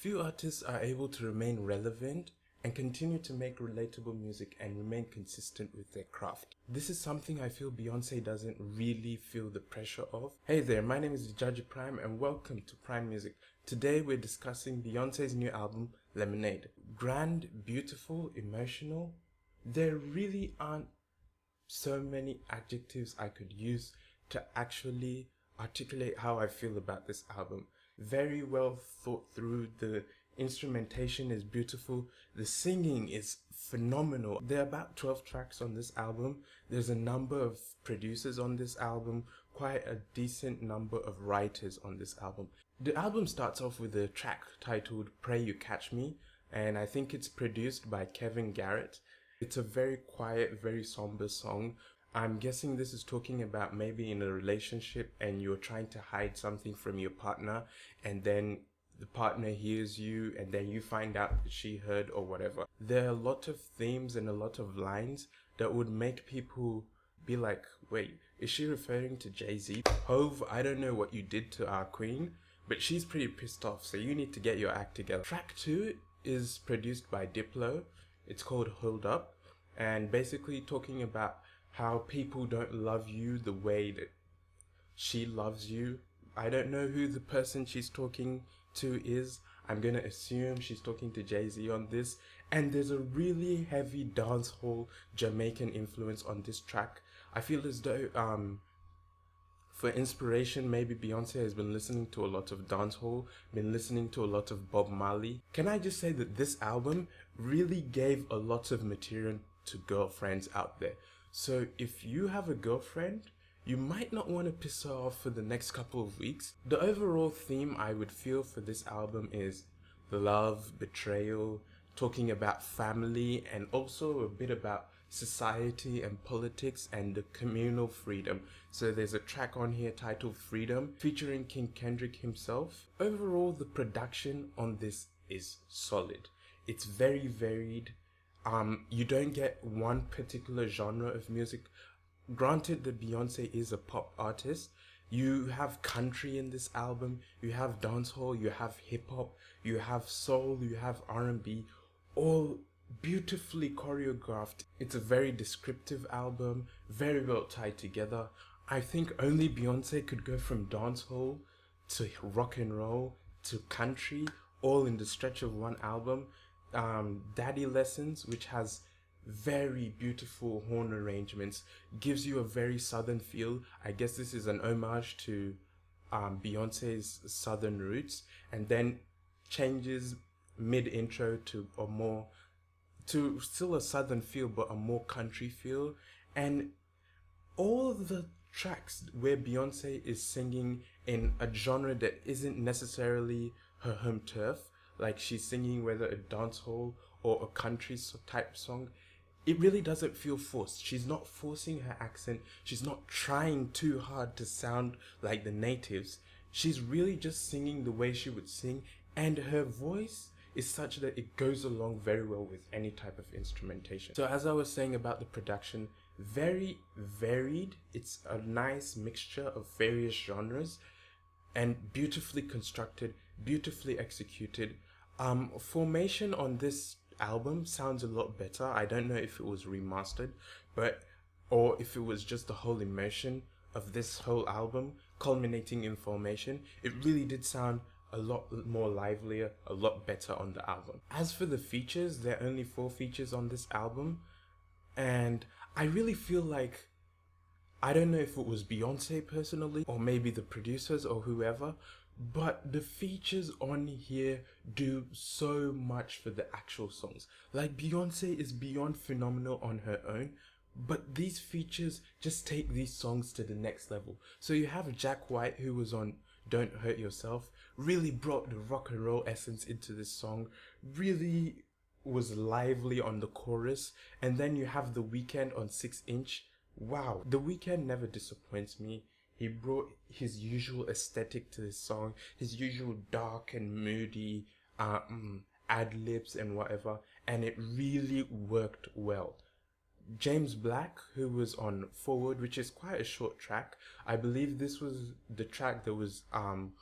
Few artists are able to remain relevant and continue to make relatable music and remain consistent with their craft. This is something I feel Beyonce doesn't really feel the pressure of. Hey there, my name is Judge Prime and welcome to Prime Music. Today we're discussing Beyonce's new album, Lemonade. Grand, beautiful, emotional. There really aren't so many adjectives I could use to actually articulate how I feel about this album. Very well thought through, the instrumentation is beautiful, the singing is phenomenal. There are about 12 tracks on this album, there's a number of producers on this album, quite a decent number of writers on this album. The album starts off with a track titled Pray You Catch Me, and I think it's produced by Kevin Garrett. It's a very quiet, very somber song. I'm guessing this is talking about maybe in a relationship and you're trying to hide something from your partner, and then the partner hears you and then you find out that she heard or whatever. There are a lot of themes and a lot of lines that would make people be like, wait, is she referring to Jay-Z? Hove, I don't know what you did to our queen, but she's pretty pissed off, so you need to get your act together. Track 2 is produced by Diplo. It's called Hold Up, and basically talking about how people don't love you the way that she loves you. I don't know who the person she's talking to is. I'm gonna assume she's talking to Jay-Z on this. And there's a really heavy dancehall Jamaican influence on this track. I feel as though for inspiration, maybe Beyonce has been listening to a lot of dancehall, been listening to a lot of Bob Marley. Can I just say that this album really gave a lot of material to girlfriends out there. So if you have a girlfriend, you might not want to piss her off for the next couple of weeks. The overall theme I would feel for this album is love, betrayal, talking about family, and also a bit about society and politics and the communal freedom. So there's a track on here titled Freedom featuring King Kendrick himself. Overall, the production on this is solid. It's very varied. You don't get one particular genre of music. Granted that Beyonce is a pop artist, you have country in this album, you have dancehall, you have hip hop, you have soul, you have R&B, all beautifully choreographed. It's a very descriptive album, very well tied together. I think only Beyonce could go from dancehall to rock and roll to country all in the stretch of one album. Daddy Lessons, which has very beautiful horn arrangements, gives you a very southern feel. I guess this is an homage to Beyonce's southern roots, and then changes mid-intro to still a southern feel but a more country feel. And all of the tracks where Beyonce is singing in a genre that isn't necessarily her home turf, like she's singing whether a dancehall or a country type song, it really doesn't feel forced. She's not forcing her accent. She's not trying too hard to sound like the natives. She's really just singing the way she would sing, and her voice is such that it goes along very well with any type of instrumentation. So as I was saying about the production, very varied. It's a nice mixture of various genres and beautifully constructed, beautifully executed. Formation on this album sounds a lot better. I don't know if it was remastered, or if it was just the whole emotion of this whole album culminating in Formation. It really did sound a lot more livelier, a lot better on the album. As for the features, there are only 4 features on this album, and I really feel like, I don't know if it was Beyonce personally, or maybe the producers or whoever, but the features on here do so much for the actual songs. Like, Beyonce is beyond phenomenal on her own, but these features just take these songs to the next level. So you have Jack White, who was on Don't Hurt Yourself, really brought the rock and roll essence into this song, really was lively on the chorus. And then you have The Weeknd on 6 Inch. Wow, The Weeknd never disappoints me. He brought his usual aesthetic to this song, his usual dark and moody ad-libs and whatever, and it really worked well. James Black, who was on Forward, which is quite a short track. I believe this was the track that was on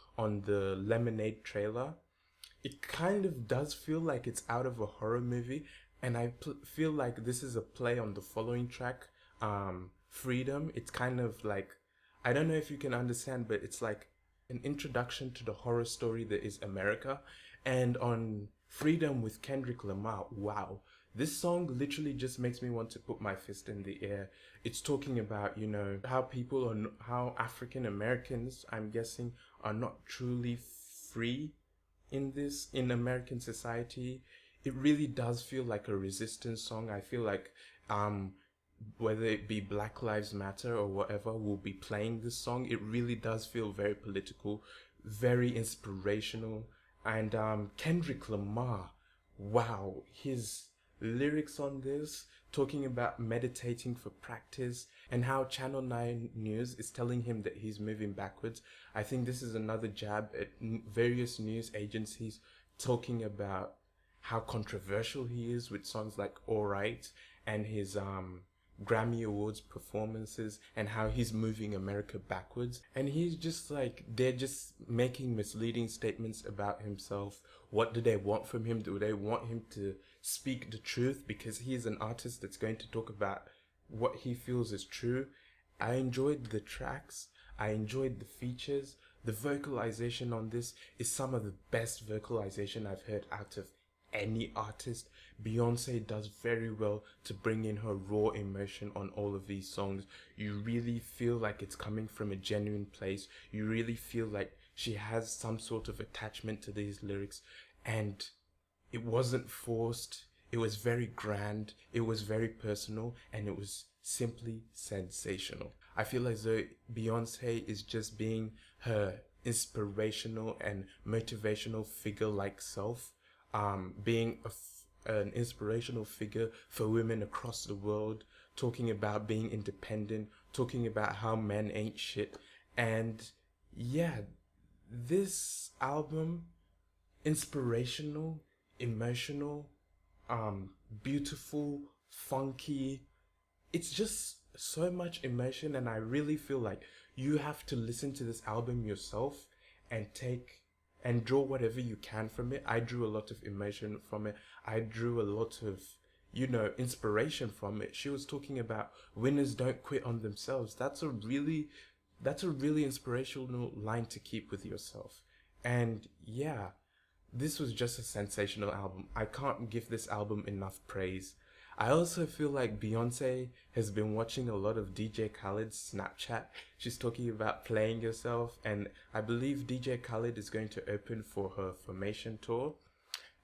the Lemonade trailer. it kind of does feel like it's out of a horror movie, and I feel like this is a play on the following track, Freedom. It's kind of like, I don't know if you can understand, but it's like an introduction to the horror story that is America. And on Freedom with Kendrick Lamar, wow, this song literally just makes me want to put my fist in the air. It's talking about, you know, how people are, how African Americans, I'm guessing, are not truly free in American society. It really does feel like a resistance song. I feel like whether it be Black Lives Matter or whatever will be playing this song. It really does feel very political, very inspirational. And Kendrick Lamar, wow, his lyrics on this, talking about meditating for practice and how Channel 9 News is telling him that he's moving backwards. I think this is another jab at various news agencies talking about how controversial he is with songs like Alright and his Grammy Awards performances, and how he's moving America backwards. And he's just like, they're just making misleading statements about himself. What do they want from him? Do they want him to speak the truth? Because he's an artist that's going to talk about what he feels is true. I enjoyed the tracks. I enjoyed the features. The vocalization on this is some of the best vocalization I've heard out of any artist. Beyonce does very well to bring in her raw emotion on all of these songs. You really feel like it's coming from a genuine place. You really feel like she has some sort of attachment to these lyrics, and it wasn't forced. It was very grand, it was very personal, and it was simply sensational. I feel as though Beyonce is just being her inspirational and motivational figure like self, being an inspirational figure for women across the world, talking about being independent, talking about how men ain't shit. And yeah, this album, inspirational, emotional, beautiful, funky, it's just so much emotion. And I really feel like you have to listen to this album yourself and draw whatever you can from it. I drew a lot of emotion from it. I drew a lot of, you know, inspiration from it. She was talking about winners don't quit on themselves. That's a really inspirational line to keep with yourself. And yeah, this was just a sensational album. I can't give this album enough praise. I also feel like Beyonce has been watching a lot of DJ Khaled's Snapchat. She's talking about playing yourself, and I believe DJ Khaled is going to open for her Formation tour.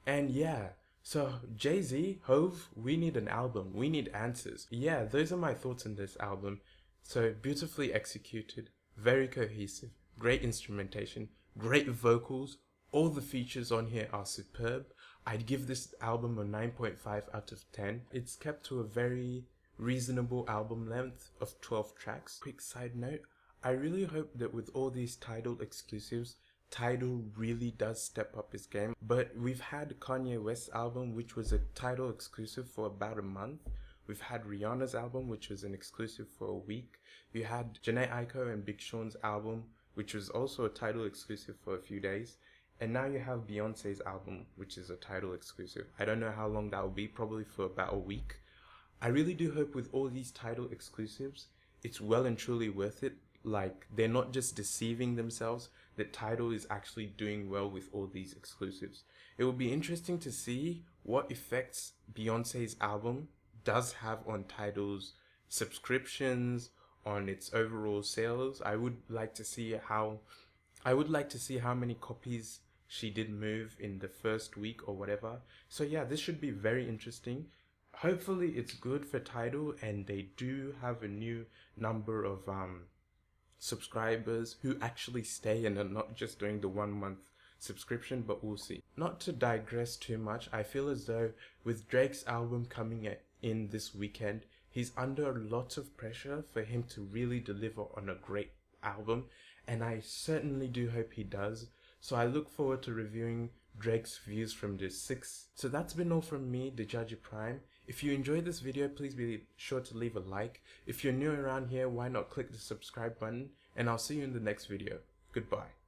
And yeah, so Jay-Z, Hove, we need an album. We need answers. Yeah, those are my thoughts on this album. So beautifully executed, very cohesive, great instrumentation, great vocals. All the features on here are superb. I'd give this album a 9.5 out of 10. It's kept to a very reasonable album length of 12 tracks. Quick side note, I really hope that with all these Tidal exclusives, Tidal really does step up its game. But we've had Kanye West's album, which was a Tidal exclusive for about a month. We've had Rihanna's album, which was an exclusive for a week. We had Jhené Aiko and Big Sean's album, which was also a Tidal exclusive for a few days. And now you have Beyonce's album, which is a Tidal exclusive. I don't know how long that will be, probably for about a week. I really do hope with all these Tidal exclusives, it's well and truly worth it. Like, they're not just deceiving themselves, that Tidal is actually doing well with all these exclusives. It will be interesting to see what effects Beyonce's album does have on Tidal's subscriptions, on its overall sales. I would like to see how many copies she did move in the first week or whatever. So yeah, this should be very interesting. Hopefully it's good for Tidal and they do have a new number of subscribers who actually stay and are not just doing the 1 month subscription, but we'll see. Not to digress too much, I feel as though with Drake's album coming in this weekend, he's under a lot of pressure for him to really deliver on a great album, and I certainly do hope he does. So I look forward to reviewing Drake's views from this 6. So that's been all from me, the Judge Prime. If you enjoyed this video, please be sure to leave a like. If you're new around here, why not click the subscribe button, and I'll see you in the next video. Goodbye.